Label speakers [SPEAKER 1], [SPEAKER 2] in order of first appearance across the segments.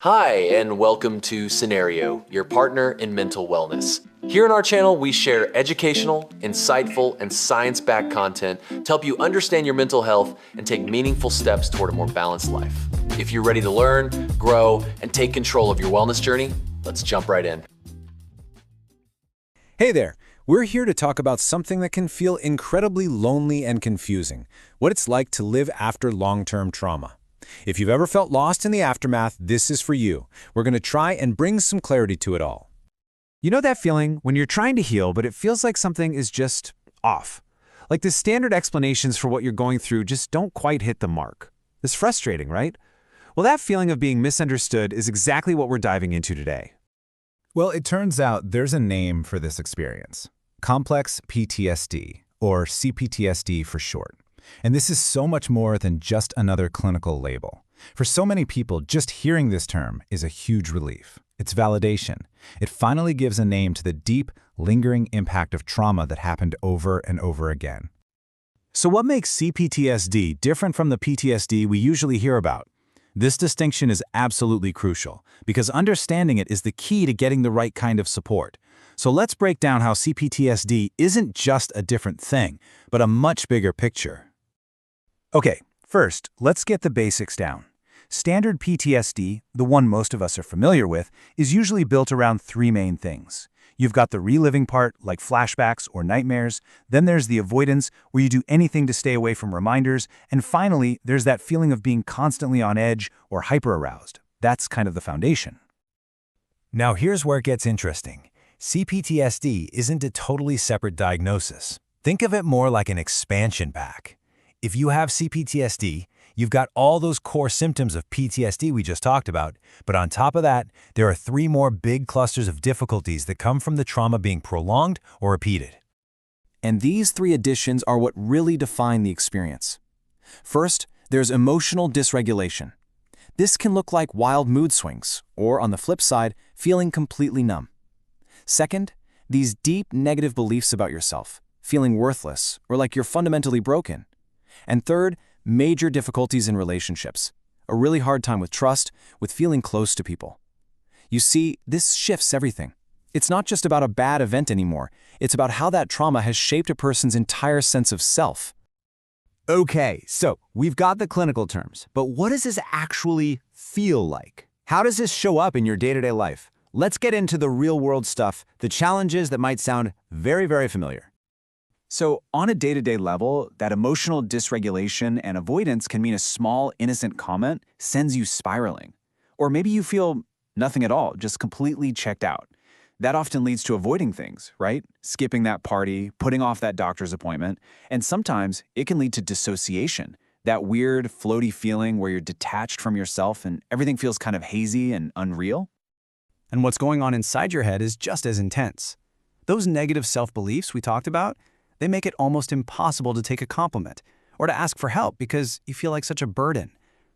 [SPEAKER 1] Hi, and welcome to Cenario, your partner in mental wellness. Here on our channel, we share educational, insightful, and science-backed content to help you understand your mental health and take meaningful steps toward a more balanced life. If you're ready to learn, grow, and take control of your wellness journey, let's jump right in.
[SPEAKER 2] Hey there! We're here to talk about something that can feel incredibly lonely and confusing, what it's like to live after long-term trauma. If you've ever felt lost in the aftermath, this is for you. We're going to try and bring some clarity to it all.
[SPEAKER 3] You know that feeling when you're trying to heal, but it feels like something is just off? Like the standard explanations for what you're going through just don't quite hit the mark. It's frustrating, right? Well, that feeling of being misunderstood is exactly what we're diving into today.
[SPEAKER 4] Well, it turns out there's a name for this experience. Complex PTSD, or CPTSD for short. And this is so much more than just another clinical label. For so many people, just hearing this term is a huge relief. It's validation. It finally gives a name to the deep, lingering impact of trauma that happened over and over again.
[SPEAKER 3] So what makes CPTSD different from the PTSD we usually hear about? This distinction is absolutely crucial, because understanding it is the key to getting the right kind of support. So let's break down how CPTSD isn't just a different thing, but a much bigger picture. Okay, first, let's get the basics down. Standard PTSD, the one most of us are familiar with, is usually built around three main things. You've got the reliving part, like flashbacks or nightmares. Then there's the avoidance, where you do anything to stay away from reminders. And finally, there's that feeling of being constantly on edge or hyper-aroused. That's kind of the foundation.
[SPEAKER 2] Now here's where it gets interesting. CPTSD isn't a totally separate diagnosis. Think of it more like an expansion pack. If you have CPTSD, you've got all those core symptoms of PTSD we just talked about, but on top of that, there are three more big clusters of difficulties that come from the trauma being prolonged or repeated.
[SPEAKER 5] And these three additions are what really define the experience. First, there's emotional dysregulation. This can look like wild mood swings, or on the flip side, feeling completely numb. Second, these deep negative beliefs about yourself, feeling worthless or like you're fundamentally broken. And third, major difficulties in relationships, a really hard time with trust, with feeling close to people. You see, this shifts everything. It's not just about a bad event anymore. It's about how that trauma has shaped a person's entire sense of self.
[SPEAKER 3] Okay, so we've got the clinical terms, but what does this actually feel like? How does this show up in your day-to-day life? Let's get into the real-world stuff, the challenges that might sound very, very familiar.
[SPEAKER 5] So on a day-to-day level, that emotional dysregulation and avoidance can mean a small, innocent comment sends you spiraling. Or maybe you feel nothing at all, just completely checked out. That often leads to avoiding things, right? Skipping that party, putting off that doctor's appointment, and sometimes it can lead to dissociation, that weird, floaty feeling where you're detached from yourself and everything feels kind of hazy and unreal.
[SPEAKER 3] And what's going on inside your head is just as intense. Those negative self-beliefs we talked about, they make it almost impossible to take a compliment or to ask for help because you feel like such a burden.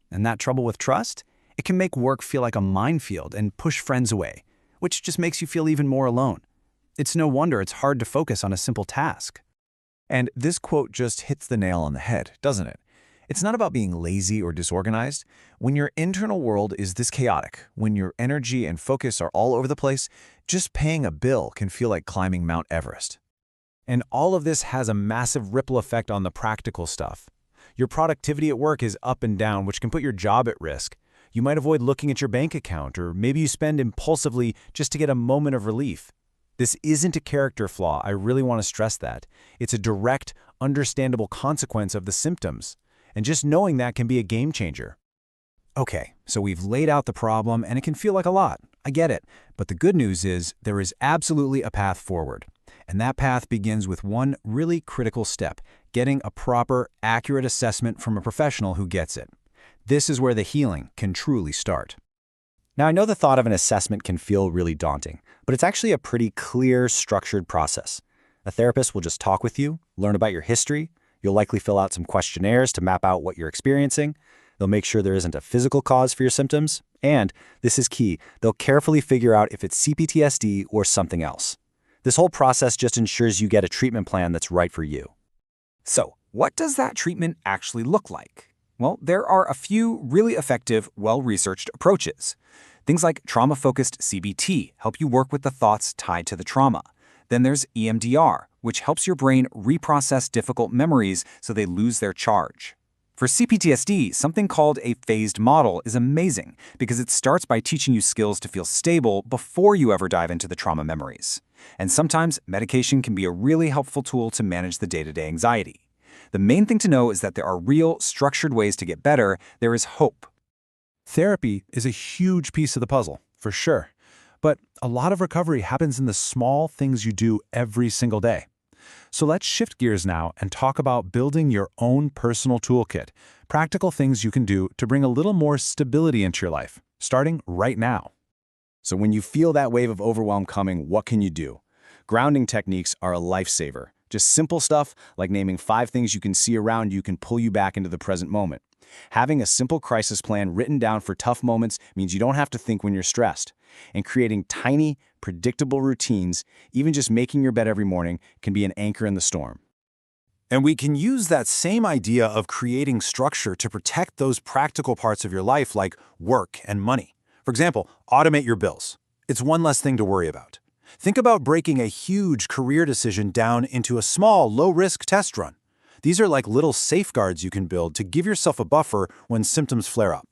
[SPEAKER 3] And that trouble with trust, it can make work feel like a minefield and push friends away, which just makes you feel even more alone. It's no wonder it's hard to focus on a simple task.
[SPEAKER 4] And this quote just hits the nail on the head, doesn't it? It's not about being lazy or disorganized. When your internal world is this chaotic, when your energy and focus are all over the place, just paying a bill can feel like climbing Mount Everest.
[SPEAKER 2] And all of this has a massive ripple effect on the practical stuff. Your productivity at work is up and down, which can put your job at risk. You might avoid looking at your bank account, or maybe you spend impulsively just to get a moment of relief. This isn't a character flaw, I really want to stress that. It's a direct, understandable consequence of the symptoms. And just knowing that can be a game changer. Okay, so we've laid out the problem, and it can feel like a lot. I get it. But the good news is there is absolutely a path forward. And that path begins with one really critical step, getting a proper, accurate assessment from a professional who gets it. This is where the healing can truly start.
[SPEAKER 5] Now, I know the thought of an assessment can feel really daunting, but it's actually a pretty clear, structured process. A therapist will just talk with you, learn about your history. You'll likely fill out some questionnaires to map out what you're experiencing. They'll make sure there isn't a physical cause for your symptoms. And, this is key, they'll carefully figure out if it's CPTSD or something else. This whole process just ensures you get a treatment plan that's right for you.
[SPEAKER 3] So, what does that treatment actually look like?
[SPEAKER 5] Well, there are a few really effective, well-researched approaches. Things like trauma-focused CBT help you work with the thoughts tied to the trauma. Then there's EMDR, which helps your brain reprocess difficult memories so they lose their charge. For CPTSD, something called a phased model is amazing because it starts by teaching you skills to feel stable before you ever dive into the trauma memories. And sometimes medication can be a really helpful tool to manage the day-to-day anxiety. The main thing to know is that there are real, structured ways to get better. There is hope.
[SPEAKER 2] Therapy is a huge piece of the puzzle, for sure. But a lot of recovery happens in the small things you do every single day. So let's shift gears now and talk about building your own personal toolkit, practical things you can do to bring a little more stability into your life, starting right now.
[SPEAKER 6] So when you feel that wave of overwhelm coming, what can you do? Grounding techniques are a lifesaver. Just simple stuff like naming 5 things you can see around you can pull you back into the present moment. Having a simple crisis plan written down for tough moments means you don't have to think when you're stressed. And creating tiny, predictable routines, even just making your bed every morning, can be an anchor in the storm.
[SPEAKER 2] And we can use that same idea of creating structure to protect those practical parts of your life like work and money. For example, automate your bills. It's one less thing to worry about. Think about breaking a huge career decision down into a small, low-risk test run. These are like little safeguards you can build to give yourself a buffer when symptoms flare up.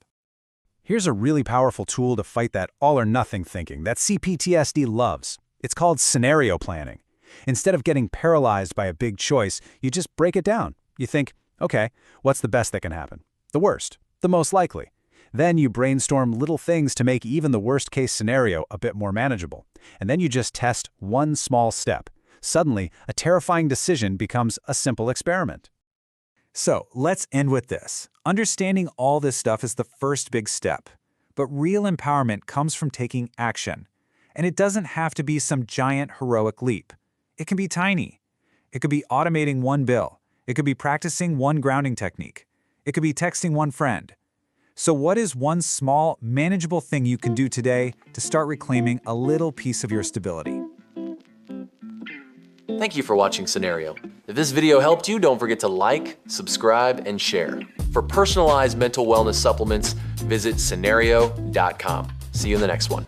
[SPEAKER 2] Here's a really powerful tool to fight that all-or-nothing thinking that CPTSD loves. It's called scenario planning. Instead of getting paralyzed by a big choice, you just break it down. You think, okay, what's the best that can happen? The worst, the most likely. Then you brainstorm little things to make even the worst-case scenario a bit more manageable. And then you just test one small step. Suddenly, a terrifying decision becomes a simple experiment. So, let's end with this. Understanding all this stuff is the first big step. But real empowerment comes from taking action. And it doesn't have to be some giant heroic leap. It can be tiny. It could be automating one bill. It could be practicing one grounding technique. It could be texting one friend. So what is one small, manageable thing you can do today to start reclaiming a little piece of your stability?
[SPEAKER 1] Thank you for watching Cenario. If this video helped you, don't forget to like, subscribe, and share. For personalized mental wellness supplements, visit Cenario.com. See you in the next one.